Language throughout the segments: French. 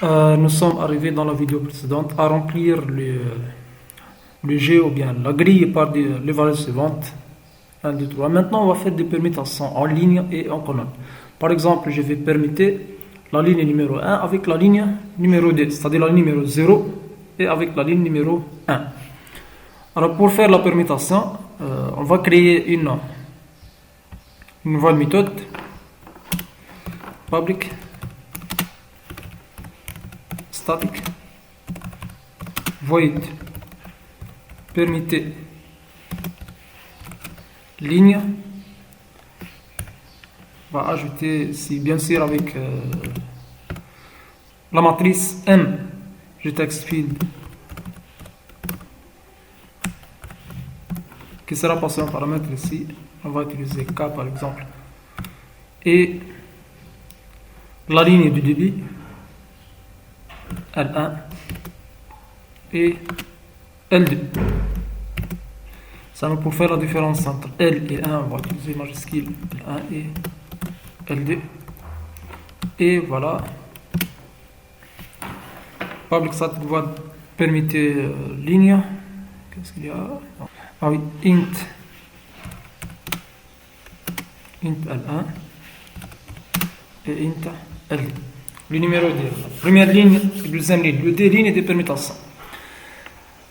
Nous sommes arrivés dans la vidéo précédente à remplir le G ou bien la grille par les valeurs suivantes. 1, 2, 3. Maintenant, on va faire des permutations en ligne et en colonne. Par exemple, je vais permuter la ligne numéro 1 avec la ligne numéro 2, c'est-à-dire la ligne numéro 0 et avec la ligne numéro 1. Alors, pour faire la permutation, on va créer une nouvelle méthode. Public static void permuter ligne. On va ajouter ici bien sûr avec la matrice M text field qui sera passé en paramètre ici. On va utiliser K par exemple et la ligne du débit L1 et L2. Ça nous pour faire la différence entre L et 1, on va utiliser majuscule L1 et L2. Et voilà. Public static void permuter ligne. Qu'est-ce qu'il y a? Ah oui, int L1 et int L2. Le numéro 2, première ligne et deuxième ligne, le deux lignes de permutation.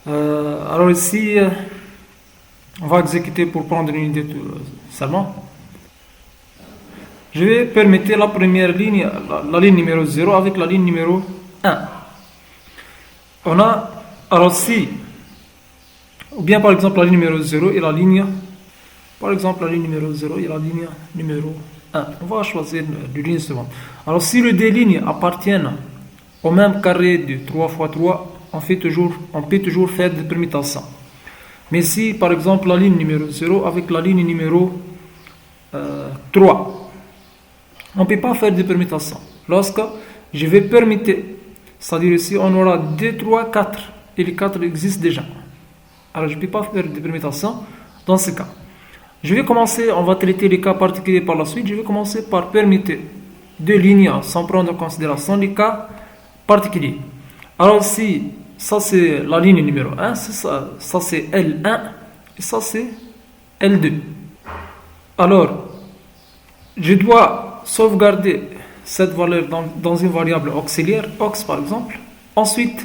Alors ici, on va exécuter pour prendre une idée seulement. Je vais permettre la première ligne, la ligne numéro 0 avec la ligne numéro 1. On a, alors si, ou bien par exemple la ligne numéro 0 et la ligne, par exemple la ligne numéro 0 et la ligne numéro 1. On va choisir la ligne suivante. Alors si les deux lignes appartiennent au même carré de 3 x 3, on peut toujours faire des permutations. Mais si par exemple la ligne numéro 0 avec la ligne numéro 3, on ne peut pas faire de permutations. Lorsque je vais permuter, c'est-à-dire ici on aura 2, 3, 4 et les 4 existent déjà. Alors je ne peux pas faire de permutations dans ce cas. Je vais commencer, on va traiter les cas particuliers par la suite. Je vais commencer par permuter deux lignes sans prendre en considération les cas particuliers. Alors si ça c'est la ligne numéro 1, ça c'est L1 et ça c'est L2. Alors, je dois sauvegarder cette valeur dans une variable auxiliaire, aux par exemple. Ensuite,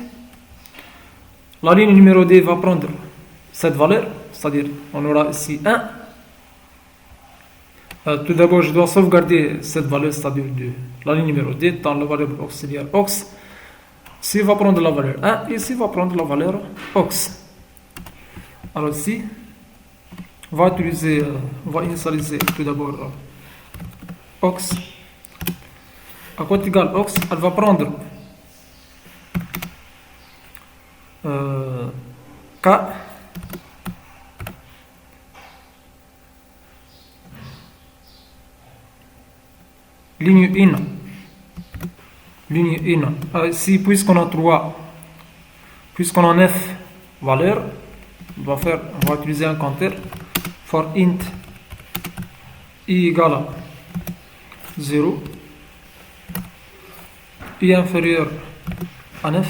la ligne numéro 2 va prendre cette valeur, c'est-à-dire on aura ici 1. Tout d'abord, je dois sauvegarder cette valeur, c'est-à-dire de la ligne numéro 2 dans la variable auxiliaire aux. Ici, va prendre la valeur 1 et ici, va prendre la valeur aux. Alors ici, on va initialiser tout d'abord aux. À quoi égale aux, elle va prendre K. Ligne 1. Ici, puisqu'on a 3, puisqu'on a 9 valeurs, on va utiliser un compteur for int i égale à 0, i inférieur à 9,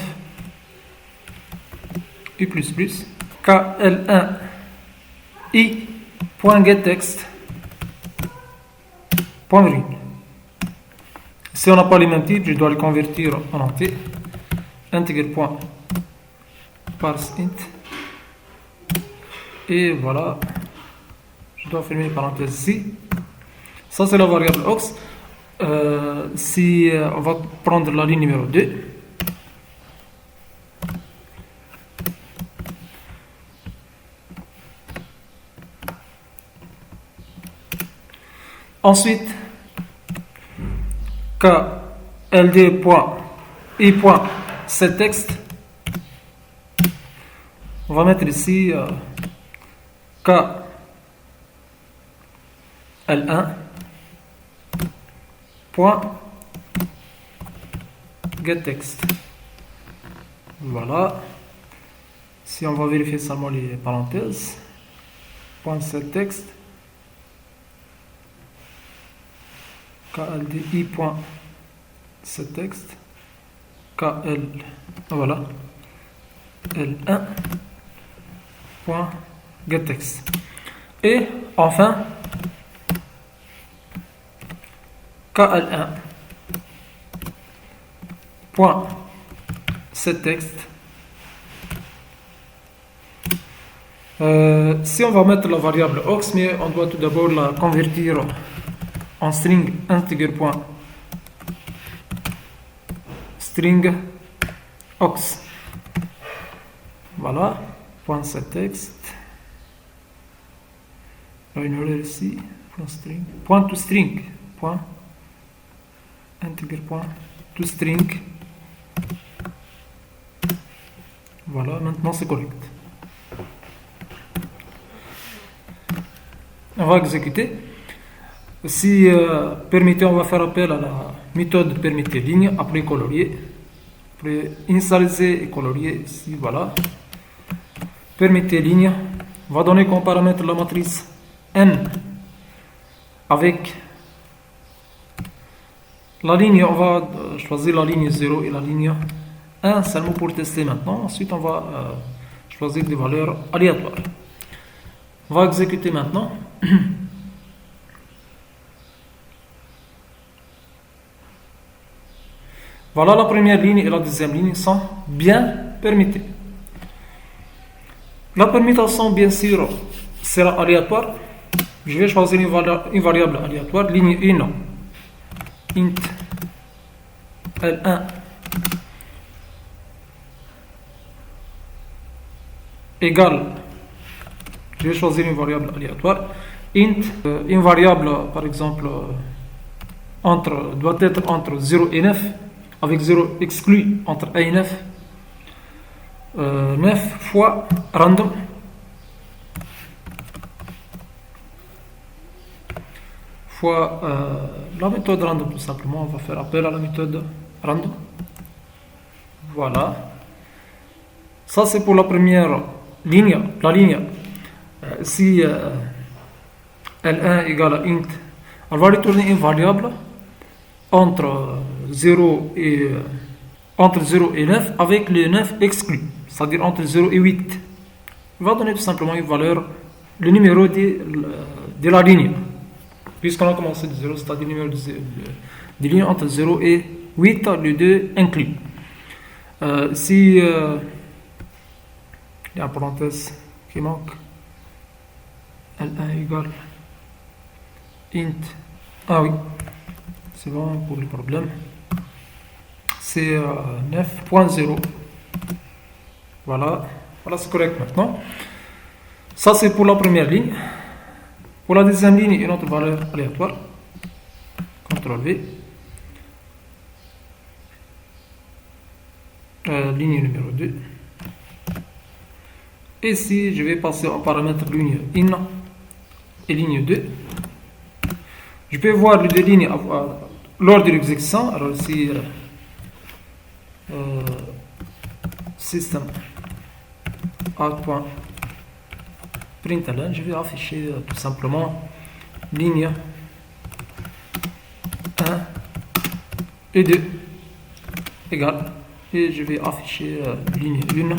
i plus plus, kl1 i.getText .read. Si on n'a pas les mêmes types, je dois les convertir en entier. Integer.parseInt. Et voilà. Je dois fermer les parenthèses ici. Ça, c'est la variable aux. Si on va prendre la ligne numéro 2. Ensuite, KLD.i.setText. On va mettre ici KL1.getText. Voilà. Si on va vérifier seulement les parenthèses, .setText. KLDI.setText. KL, voilà, L1 point getText. Et enfin KL1 point setText. Si on va mettre la variable aux, mais on doit tout d'abord la convertir en string integer point string aux. Voilà, point setText. Une erreur ici, point to string, point integer point to string. Voilà, maintenant c'est correct. On va exécuter. Si permettez, on va faire appel à la méthode permettez ligne, après colorier, après initialiser et colorier, ici, voilà. Permettez ligne, on va donner comme paramètre la matrice n avec la ligne, on va choisir la ligne 0 et la ligne 1 seulement pour tester maintenant. Ensuite, on va choisir des valeurs aléatoires. On va exécuter maintenant. Voilà, la première ligne et la deuxième ligne sont bien permittées. La permutation, bien sûr, sera aléatoire. Je vais choisir une variable aléatoire, ligne 1, int L1 égale, je vais choisir une variable aléatoire, int, une variable par exemple doit être entre 0 et 9, avec 0 exclu entre 1 et 9, 9 fois random fois la méthode random, tout simplement. On va faire appel à la méthode random. Voilà, ça c'est pour la première ligne. La ligne, si L1 égale à int, elle va retourner une variable entre 0 et 9 avec le 9 exclu, c'est-à-dire entre 0 et 8. Il va donner tout simplement une valeur, le numéro de la ligne, puisqu'on a commencé de 0, c'est-à-dire le numéro de ligne entre 0 et 8, les deux inclus. Si il y a une parenthèse qui manque, L1 égale int, ah oui, c'est bon pour le problème, c'est 9.0. Voilà, c'est correct maintenant. Ça c'est pour la première ligne. Pour la deuxième ligne, une autre valeur aléatoire. CTRL V. Ligne numéro 2. Ici, je vais passer en paramètre ligne 1 et ligne 2. Je peux voir les deux lignes lors de l'exécution. Alors ici, system out.println, je vais afficher tout simplement ligne 1 et 2 égale, et je vais afficher ligne 1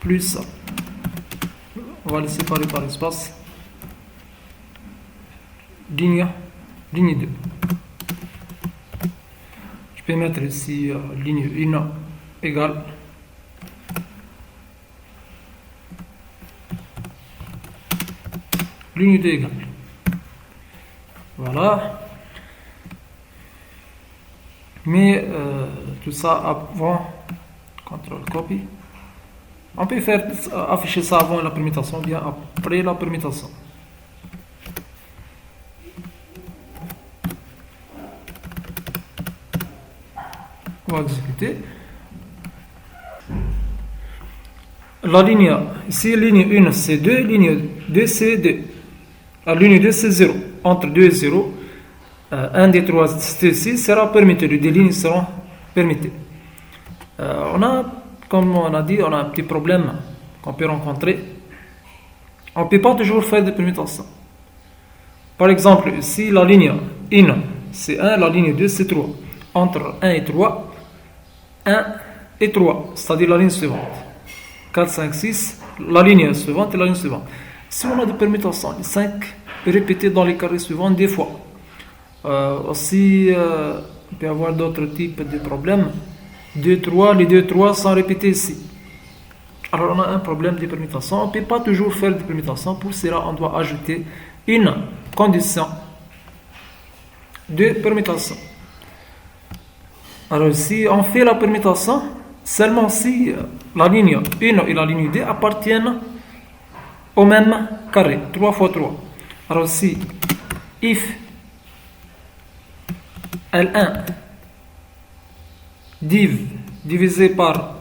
plus, on va les séparer par espace, ligne 2. Je peux mettre ici ligne 1 égale ligne 2 égale. Voilà. Mais tout ça avant, CTRL copy. On peut faire afficher ça avant la permutation ou bien après la permutation. On va exécuter. La ligne, ici, ligne 1 c'est 2, ligne 2 c'est 2. La ligne 2 c'est 0. Entre 2 et 0, un des trois C sera permis. Les deux lignes seront permises. Comme on a dit, on a un petit problème qu'on peut rencontrer. On ne peut pas toujours faire des permutations. Par exemple, si la ligne 1 c'est 1, la ligne 2 c'est 3. Entre 1 et 3, 1 et 3, c'est-à-dire la ligne suivante. 4, 5, 6, la ligne suivante et la ligne suivante. Si on a des permutations, les 5 répétés dans les carrés suivants des fois. Aussi, il peut y avoir d'autres types de problèmes. 2, 3, les 2, 3 sont répétés ici. Alors on a un problème de permutation. On ne peut pas toujours faire des permutations. Pour cela, on doit ajouter une condition de permutation. Alors si on fait la permutation, seulement si la ligne 1 et la ligne 2 appartiennent au même carré, 3 fois 3. Alors si if L1 divisé par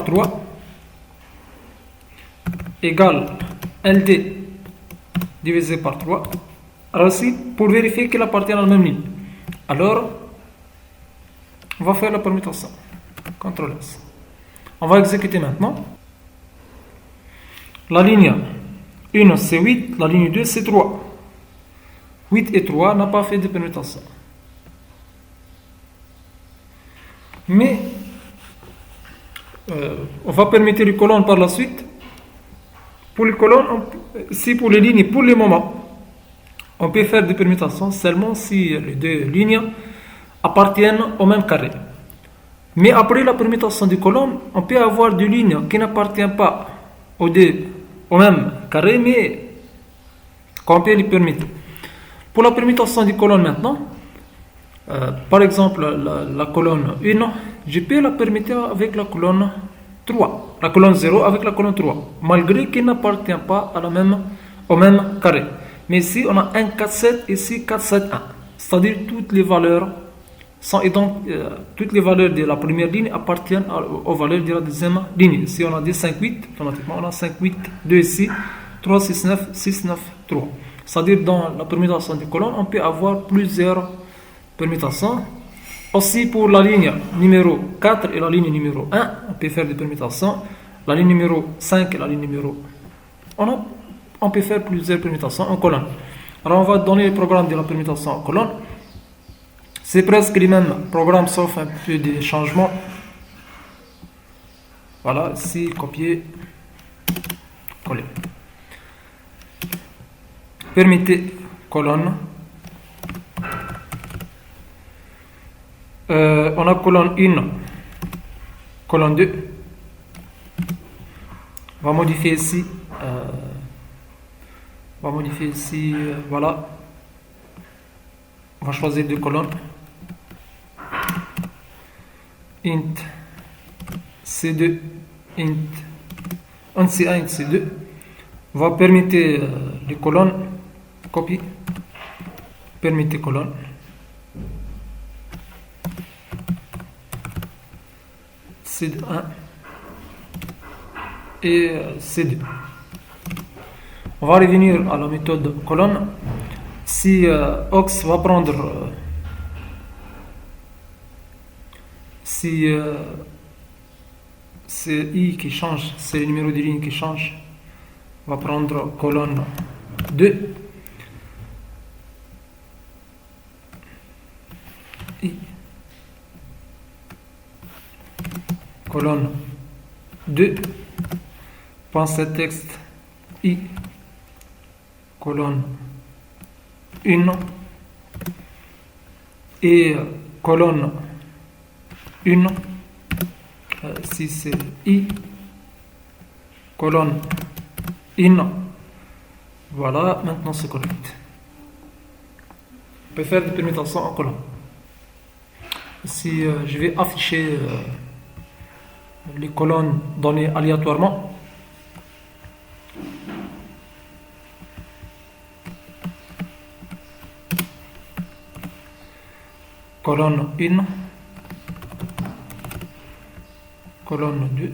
3 égale LD divisé par 3, alors si pour vérifier qu'il appartient à la même ligne, alors on va faire la permutation. CTRL S. On va exécuter maintenant. La ligne 1 c'est 8, la ligne 2 c'est 3. 8 et 3 n'a pas fait de permutation. Mais on va permettre les colonnes par la suite. Pour les colonnes, si pour les lignes, pour le moment, on peut faire des permutations seulement si les deux lignes appartiennent au même carré. Mais après la permutation des colonnes, on peut avoir des lignes qui n'appartiennent pas au même carré, mais qu'on peut les permettre. Pour la permutation des colonnes maintenant, par exemple la colonne 1, je peux la permettre avec la colonne 3, la colonne 0 avec la colonne 3, malgré qu'elle n'appartient pas au même carré. Mais ici on a 1, 4, 7, ici 4, 7, 1. C'est-à-dire toutes les valeurs toutes les valeurs de la première ligne appartiennent aux valeurs de la deuxième ligne. Si on a des 5, 8, automatiquement on a 5, 8, 2 ici, 3, 6, 9, 6, 9, 3. C'est-à-dire dans la permutation des colonnes, on peut avoir plusieurs permutations. Aussi pour la ligne numéro 4 et la ligne numéro 1, on peut faire des permutations. La ligne numéro 5 et la ligne numéro 1, on peut faire plusieurs permutations en colonne. Alors on va donner le programme de la permutation en colonne. C'est presque les mêmes programmes sauf un peu de changements. Voilà, ici, copier, coller. Permettez colonne. On a colonne 1, colonne 2. On va modifier ici. Voilà. On va choisir deux colonnes. Int C2, int C1, int C2. On va permettre les colonnes. Copie. Permettez colonne. C1 et C2. On va revenir à la méthode colonne. Si Ox va prendre si c'est I qui change, c'est le numéro de ligne qui change, on va prendre colonne 2. I. Colonne 2. Pensez texte I. Colonne 1. Et colonne 1. Si c'est I. Colonne 1. Voilà, maintenant c'est correct. On peut faire des permutations en colonne. Si je vais afficher les colonnes données aléatoirement. Colonne 1, colonne 2,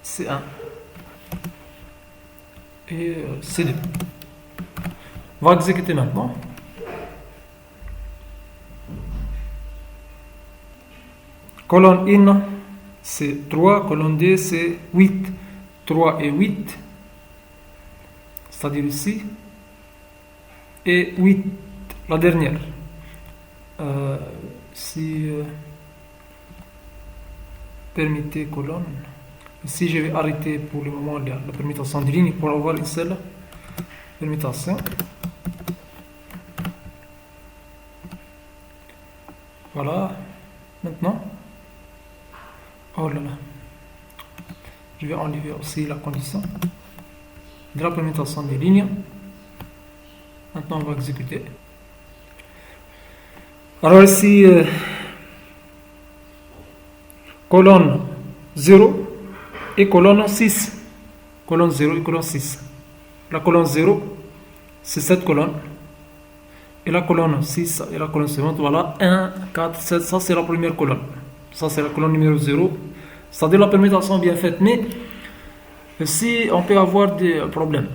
C1 et C2. On va exécuter maintenant. Colonne 1, c'est 3, colonne 2, c'est 8. 3 et 8, c'est-à-dire ici. Et 8 la dernière. Si permettez colonne, si je vais arrêter pour le moment la permutation de ligne pour avoir une seule permutation. Voilà. Maintenant, oh là là, je vais enlever aussi la condition de la permutation des lignes. Maintenant, on va exécuter. Alors ici, colonne 0 et colonne 6. Colonne 0 et colonne 6. La colonne 0, c'est cette colonne. Et la colonne 6 et la colonne suivante, voilà, 1, 4, 7, ça c'est la première colonne. Ça c'est la colonne numéro 0. C'est-à-dire la permutation bien faite. Mais si on peut avoir des problèmes.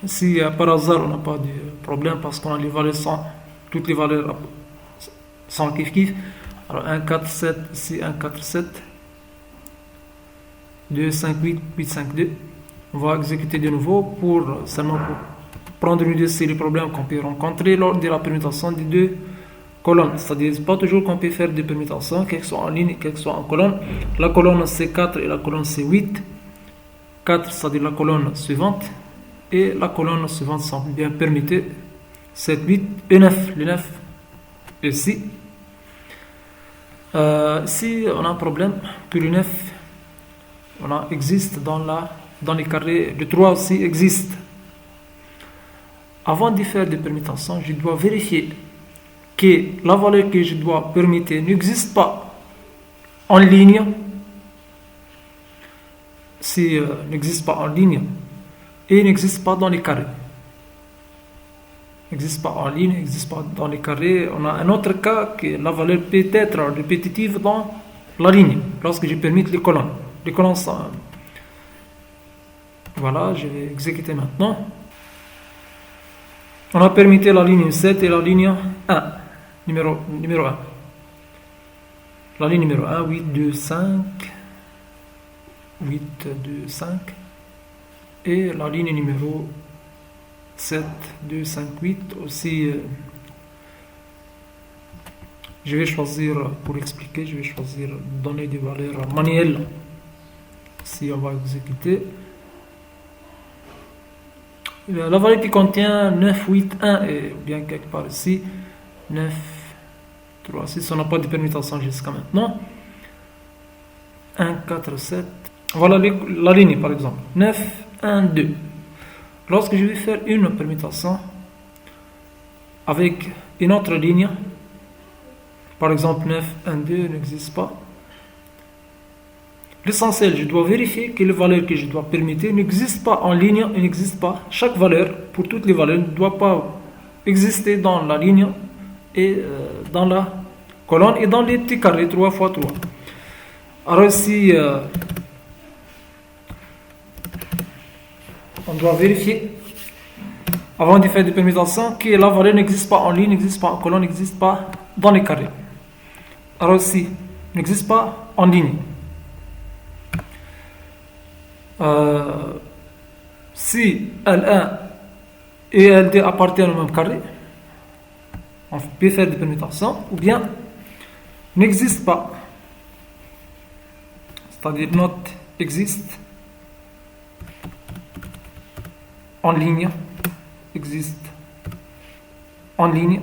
Si par hasard on n'a pas de problème parce qu'on a les valeurs sans, toutes les valeurs sans kiff. Alors 1, 4, 7, ici 1, 4, 7. 2, 5, 8, 8, 5, 2. On va exécuter de nouveau seulement pour prendre une idée sur les problèmes qu'on peut rencontrer lors de la permutation des deux colonnes. C'est-à-dire, pas toujours qu'on peut faire des permutations, qu'elles soient en ligne, qu'elles soient en colonne. La colonne C4 et la colonne C8. 4, c'est-à-dire la colonne suivante. Et la colonne suivante sont bien permutées. 7, 8 et 9. Les 9 ici. Si on a un problème que le 9 existe dans les carrés, le 3 aussi existe. Avant de faire des permutations, je dois vérifier que la valeur que je dois permuter n'existe pas en ligne. Si n'existe pas en ligne et n'existe pas dans les carrés. N'existe pas en ligne, n'existe pas dans les carrés. On a un autre cas que la valeur peut être répétitive dans la ligne lorsque je permute les colonnes. Les colonnes sont... Voilà, je vais exécuter maintenant. On a permuté la ligne 7 et la ligne 1, numéro 1. La ligne numéro 1, 8, 2, 5. 8, 2, 5. Et la ligne numéro 7, 2, 5, 8. Aussi, je vais choisir, pour expliquer, je vais choisir donner des valeurs manuelles. Si on va exécuter. La valeur qui contient 9, 8, 1 et bien quelque part ici 9, 3, 6, on n'a pas de permutation jusqu'à maintenant. 1, 4, 7. Voilà la ligne par exemple. 9, 1, 2. Lorsque je vais faire une permutation avec une autre ligne, par exemple 9, 1, 2 n'existe pas. L'essentiel, je dois vérifier que les valeurs que je dois permuter n'existent pas en ligne et n'existent pas. Chaque valeur, pour toutes les valeurs, ne doit pas exister dans la ligne et dans la colonne et dans les petits carrés 3 x 3. Alors ici, on doit vérifier, avant de faire des permutations, que la valeur n'existe pas en ligne, n'existe pas en colonne, n'existe pas dans les carrés. Alors ici, n'existe pas en ligne. Si L1 et L2 appartiennent au même carré, on peut faire des permutations, ou bien n'existe pas, c'est-à-dire not existe en ligne, existe en ligne.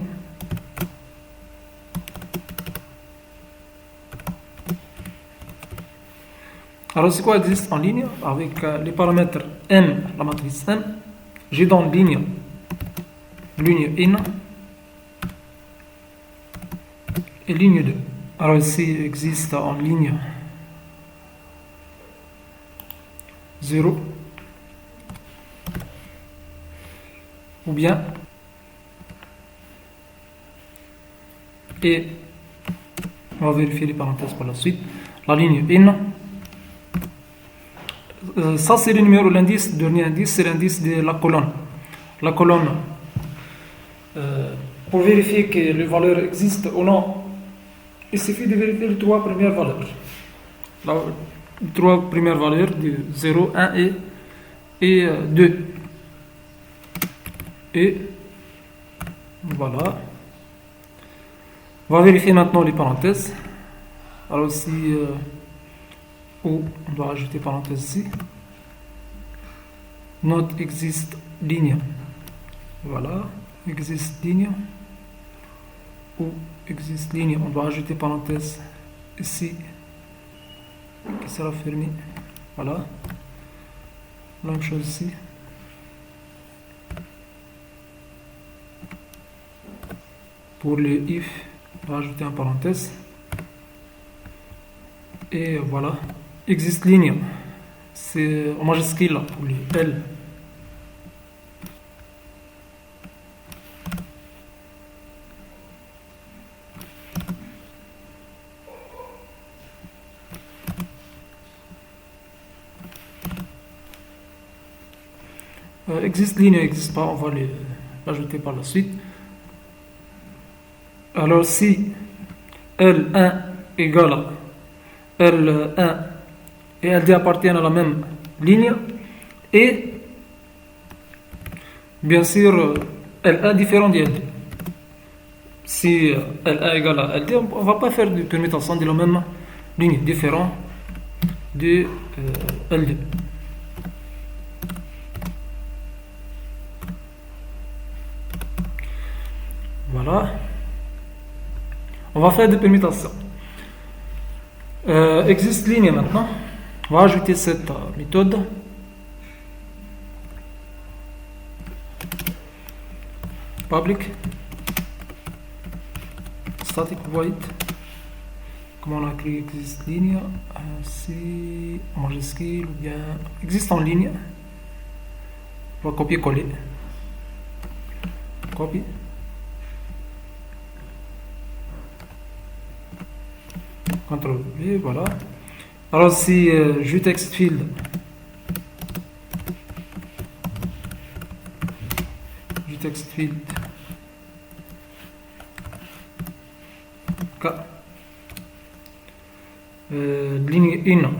Alors, c'est quoi existe en ligne? Avec les paramètres M, la matrice M, j'ai dans ligne in et ligne 2. Alors, ici, existe en ligne 0 ou bien et on va vérifier les parenthèses par la suite. La ligne in. Ça c'est le numéro, l'indice, dernier indice, c'est l'indice de la colonne. La colonne, pour vérifier que les valeurs existent ou non, il suffit de vérifier les trois premières valeurs. Les trois premières valeurs de 0, 1 et 2. Et Voilà. On va vérifier maintenant les parenthèses. Alors ici, on doit rajouter parenthèse ici. Not exist ligne. Voilà. Exist ligne. Ou existe ligne. On doit rajouter parenthèse ici. Qui sera fermée. Voilà. La même chose ici. Pour le if, on va rajouter un parenthèse. Et voilà. Existe ligne. C'est en majuscule pour les L. Existe ligne n'existe pas, on va l'ajouter par la suite. Alors si L1 égale L1 et LD appartiennent à la même ligne, et bien sûr L1 différent de LD. Si L1 égale à LD, on ne va pas faire de permutation de la même ligne, différent de LD. Voilà. On va faire des permutations. Existe ligne maintenant. On va ajouter cette méthode. Public static void. Comment on a écrit existe ligne? Si en majuscule ou bien existe en ligne. On va copier-coller. Copie. CTRL V, voilà. Alors si je text field, K, ligne in,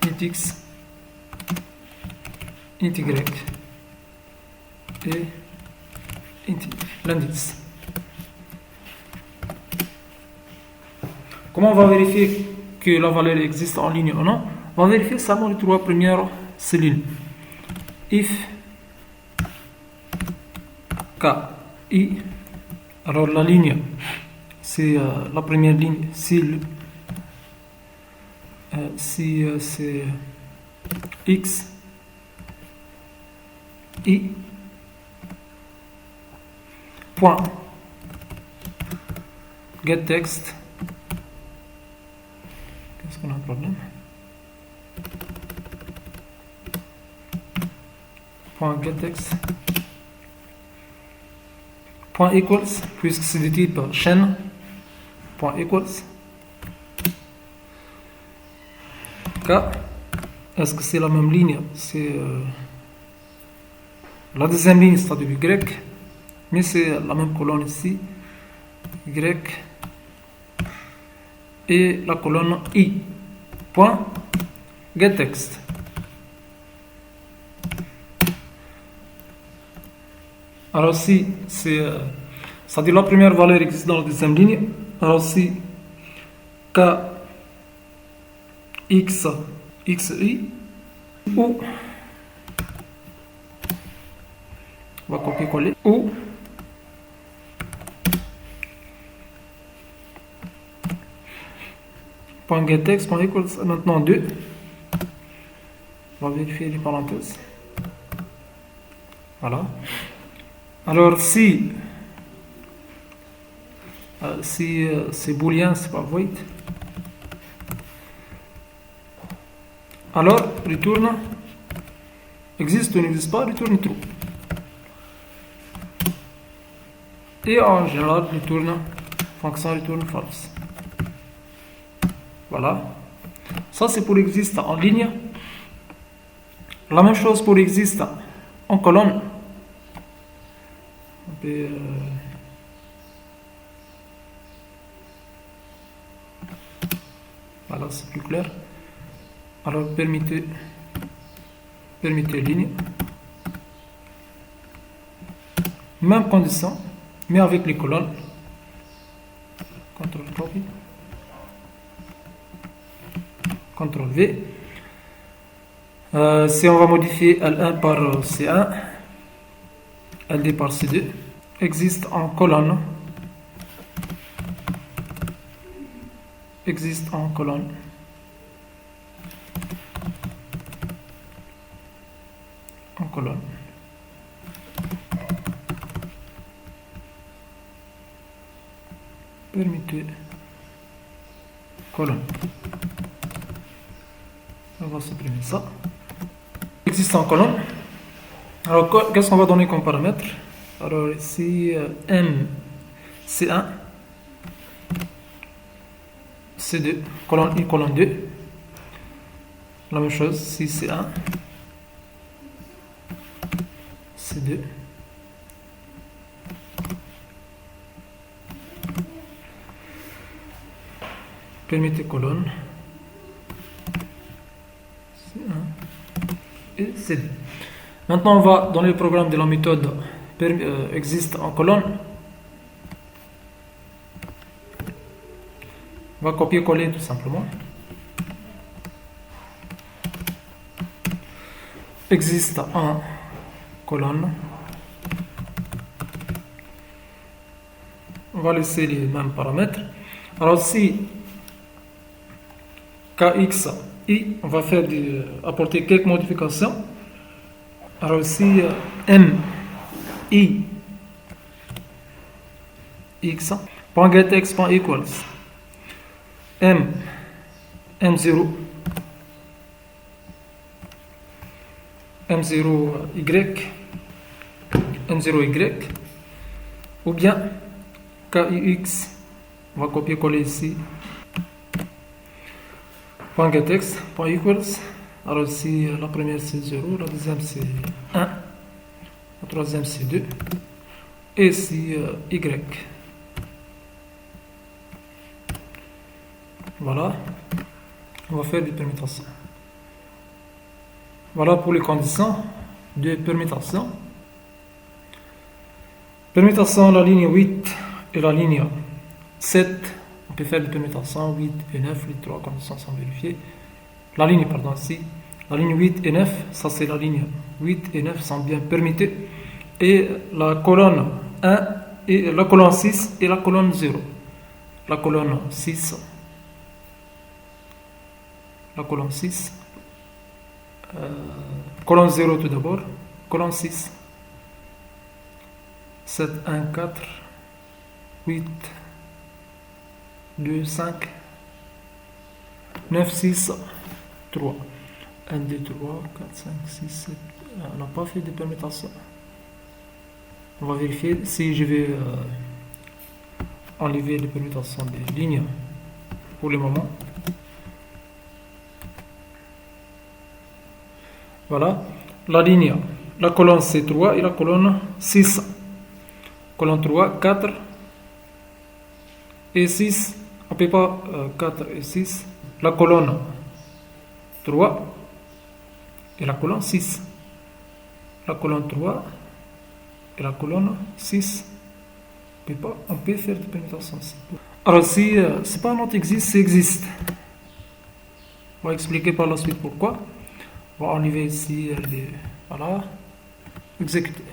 int x, int y et int l'indice. Comment on va vérifier que la valeur existe en ligne ou non? On va vérifier seulement les trois premières cellules. If K, I, alors la ligne, c'est la première ligne, si c'est X, I, point, get text. Qu'est-ce qu'on a un problème? Point get text. Point equals, puisque c'est du type chaîne. Point equals. K. Est-ce que c'est la même ligne? C'est la deuxième ligne, c'est-à-dire Y. Mais c'est la même colonne ici. Y. Et la colonne I. Point get text. Alors si c'est-à-dire la première valeur existe dans la deuxième ligne, alors si K X XI ou on va copier-coller ou point getText, point equals, maintenant 2. On va vérifier les parenthèses. Voilà. Alors si c'est boolean, c'est pas void, alors retourne existe ou n'existe pas, retourne true. Et en général retourne fonction retourne false. Voilà. Ça c'est pour existe en ligne. La même chose pour existe en colonne. Voilà, c'est plus clair. Alors permettez ligne. même condition, mais avec les colonnes. CTRL copy, CTRL V. Si on va modifier L1 par C1, LD par C2, existe en colonne, existe en colonne, en colonne. Permettez colonne. On va supprimer ça. Existe en colonne. Alors, qu'est-ce qu'on va donner comme paramètre? Alors, ici, M, C1, C2, colonne 1, colonne 2. La même chose, ici, C1, C2. Permettez colonne. C1 et C2. Maintenant, on va donner le programme de la méthode existe en colonne. On va copier-coller tout simplement. Existe en colonne. On va laisser les mêmes paramètres. Alors, si KX, I, on va faire apporter quelques modifications. Alors ici, M, I, X, .getX, .equals, M, M0, M0Y, M0Y, ou bien KIX, on va copier-coller ici, .getX, .equals. Alors ici, la première c'est 0, la deuxième c'est 1, la troisième c'est 2, et ici Y. Voilà, on va faire des permutations. Voilà pour les conditions de permutation. Permutation, la ligne 8 et la ligne 7, on peut faire des permutations 8 et 9, les trois conditions sont vérifiées. La ligne, pardon, ici, la ligne 8 et 9, ça c'est la ligne 8 et 9 sont bien permutées. Et la colonne 1 et la colonne 6 et la colonne 0. La colonne 6, la colonne 6, colonne 0 tout d'abord, colonne 6, 7, 1, 4, 8, 2, 5, 9, 6, 3. 1, 2, 3, 4, 5, 6, 7. On n'a pas fait de permutation. On va vérifier si je vais enlever les permutations des lignes pour le moment. Voilà. La ligne, la colonne c'est 3 et la colonne 6. Colonne 3, 4 et 6. On ne peut pas 4 et 6. La colonne 3 et la colonne 6. La colonne 3 et la colonne 6. On peut faire des permutations. Alors, si c'est pas notre existe, c'est existe. On va expliquer par la suite pourquoi. On va enlever ici voilà. Exécuter.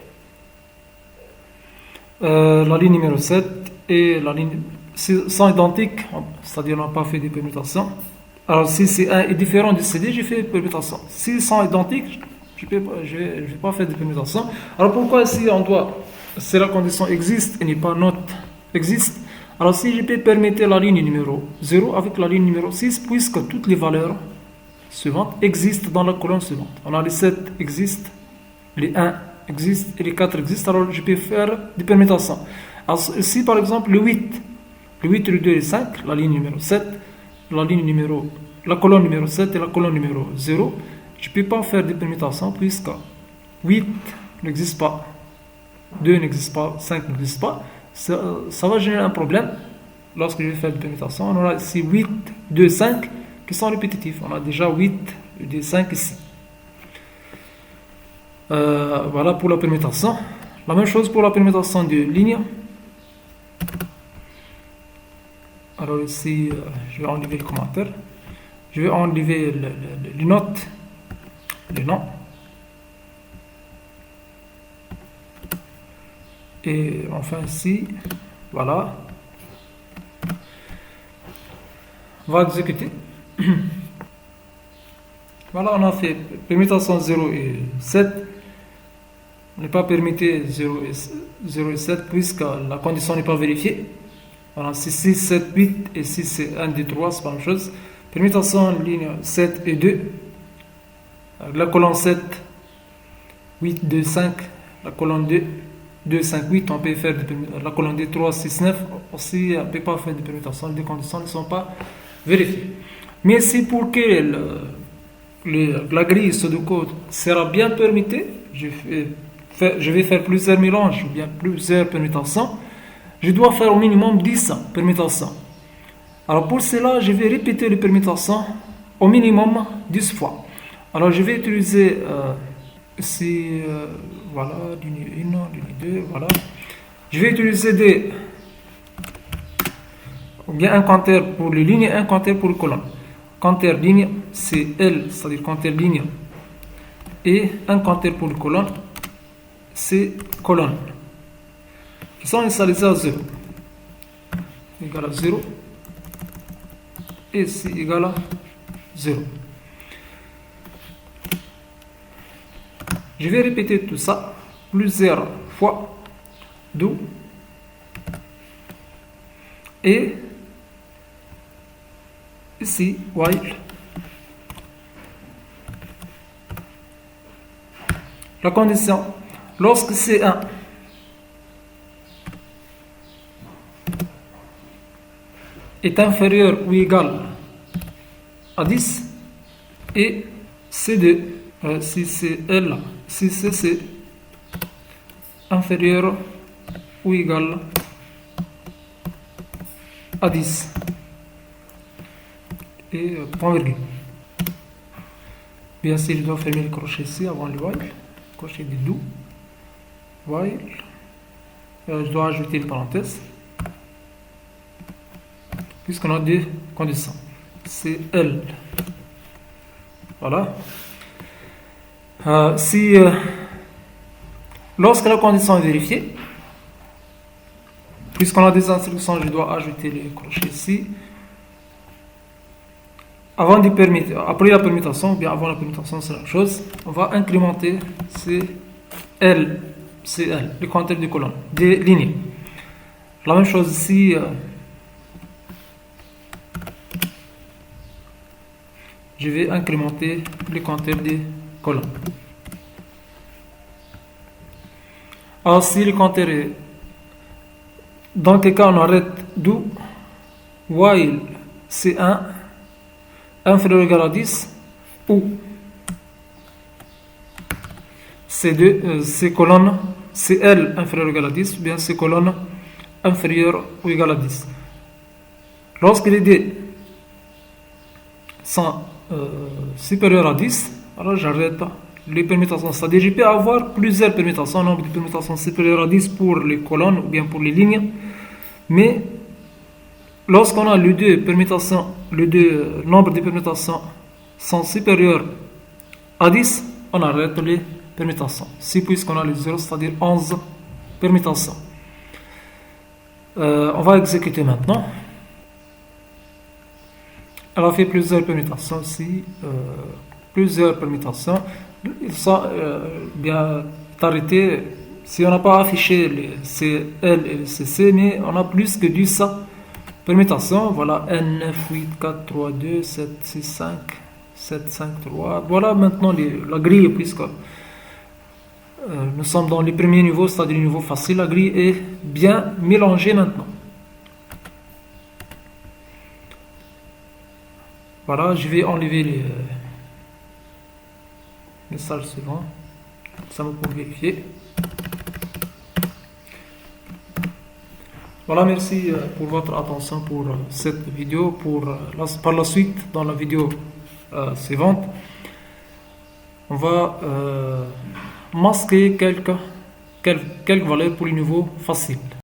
La ligne numéro 7 et la ligne sont identiques, c'est-à-dire on n'a pas fait des permutations. Alors, si C1 est différent du CD, j'ai fait permutation. S'ils sont identiques, je ne vais pas faire de permutation. Alors, pourquoi ici on doit, si la condition existe et n'est pas not existe, alors si je peux permettre la ligne numéro 0 avec la ligne numéro 6, puisque toutes les valeurs suivantes existent dans la colonne suivante. On a les 7 existent, les 1 existent et les 4 existent, alors je peux faire des permutations. Alors, si par exemple le 8, le 2 et 5, la ligne numéro 7, la colonne numéro 7 et la colonne numéro 0, je ne peux pas faire des permutations puisque 8 n'existe pas, 2 n'existe pas, 5 n'existe pas. Ça va générer un problème lorsque je vais faire des permutations. On aura ici 8, 2, 5 qui sont répétitifs. On a déjà 8, 2, 5 ici. Voilà pour la permutation. La même chose pour la permutation de ligne. Alors ici, je vais enlever le commentaire. Je vais enlever les notes, les noms. Et enfin ici, voilà. On va exécuter. Voilà, on a fait permutation 0 et 7. On n'est pas permuté 0 et 7 puisque la condition n'est pas vérifiée. Voilà, c'est 6, 7, 8 et 6, c'est 1, 2, 3, c'est pas la même chose. Permutation ligne 7 et 2. La colonne 7, 8, 2, 5. La colonne 2, 2, 5, 8. On peut faire la colonne 2, 3, 6, 9. Aussi, on ne peut pas faire de permutation. Les conditions ne sont pas vérifiées. Mais si pour que la grille Sudoku sera bien permutée, je vais faire plusieurs mélanges ou bien plusieurs permutations. Je dois faire au minimum 10 permutations. Alors pour cela, je vais répéter les permutations au minimum 10 fois. Alors je vais utiliser ici, voilà, ligne 1, ligne 2, voilà. Je vais utiliser ou bien un compteur pour les lignes et un compteur pour les colonnes. Compteur ligne, c'est L, c'est-à-dire compteur ligne. Et un compteur pour les colonnes, c'est colonne. Qui sont initialisés à 0. Égal à 0. Et ici égal à 0. Je vais répéter tout ça plusieurs fois. Do. Et ici, while. La condition, lorsque C1 est inférieur ou égal à 10 et C2, si c'est L, si c'est inférieur ou égal à 10 et point virgule. Bien sûr, je dois fermer le crochet ici avant le while, crochet du do, while, je dois ajouter une parenthèse puisqu'on a deux conditions, c'est L. Voilà. Lorsque la condition est vérifiée, puisqu'on a des instructions, je dois ajouter les crochets ici. Après la permutation, ou bien avant la permutation, c'est la même chose. On va incrémenter CL, le compteur de colonne, des lignes. La même chose ici. Je vais incrémenter le compteur des colonnes. Alors si le compteur est... Dans quel cas on arrête do, while C1 inférieur ou égal à 10 ou C2, C colonne, CL inférieur ou égal à 10 ou bien C colonne inférieur ou égal à 10. Lorsque les deux sont supérieurs à 10, alors j'arrête les permutations. C'est-à-dire, je peux avoir plusieurs permutations, nombre de permutations supérieurs à 10 pour les colonnes ou bien pour les lignes, mais lorsqu'on a les deux nombres de permutations sont supérieurs à 10, on arrête les permutations. Si puisqu'on a les 0, c'est-à-dire 11 permutations. On va exécuter maintenant. Elle a fait plusieurs permutations ici, plusieurs permutations. Ils sont bien arrêtés. Si on n'a pas affiché les CL et les CC, mais on a plus que 10 permutations. Voilà, N, 9, 8, 4, 3, 2, 7, 6, 5, 7, 5, 3. Voilà maintenant la grille, puisque nous sommes dans les premiers niveaux, c'est-à-dire le niveau facile. La grille est bien mélangée maintenant. Voilà, je vais enlever les messages suivants. Ça me pour vérifier. Voilà, merci pour votre attention pour cette vidéo. Par la suite, dans la vidéo suivante, on va masquer quelques Quelques valeurs pour le niveau facile.